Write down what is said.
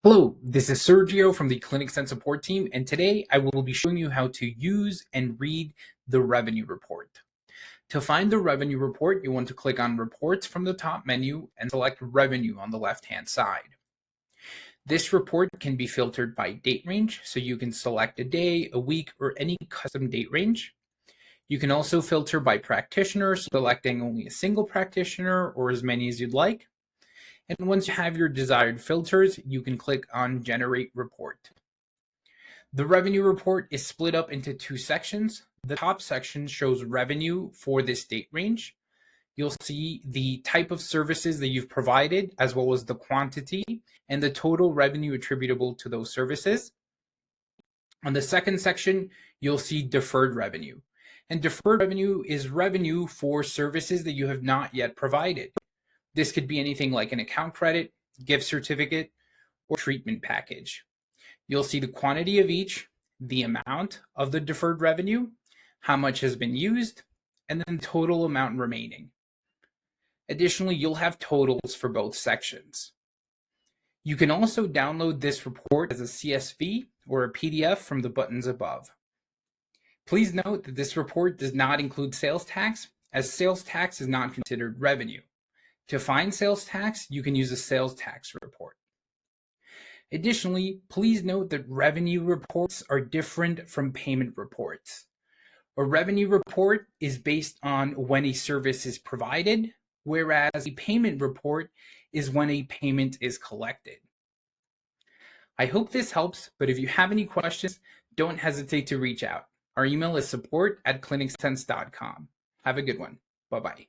Hello, this is Sergio from the ClinicSense support team, and today I will be showing you how to use and read the revenue report. To find the revenue report, you want to click on Reports from the top menu and select Revenue on the left-hand side. This report can be filtered by date range, so you can select a day, a week, or any custom date range. You can also filter by practitioner, selecting only a single practitioner or as many as you'd like. And once you have your desired filters, you can click on Generate Report. The revenue report is split up into two sections. The top section shows revenue for this date range. You'll see the type of services that you've provided, as well as the quantity and the total revenue attributable to those services. On the second section, you'll see deferred revenue. And deferred revenue is revenue for services that you have not yet provided. This could be anything like an account credit, gift certificate, or treatment package. You'll see the quantity of each, the amount of the deferred revenue, how much has been used, and then the total amount remaining. Additionally, you'll have totals for both sections. You can also download this report as a CSV or a PDF from the buttons above. Please note that this report does not include sales tax, as sales tax is not considered revenue. To find sales tax, you can use a sales tax report. Additionally, please note that revenue reports are different from payment reports. A revenue report is based on when a service is provided, whereas a payment report is when a payment is collected. I hope this helps, but if you have any questions, don't hesitate to reach out. Our email is support@clinicsense.com. Have a good one. Bye-bye.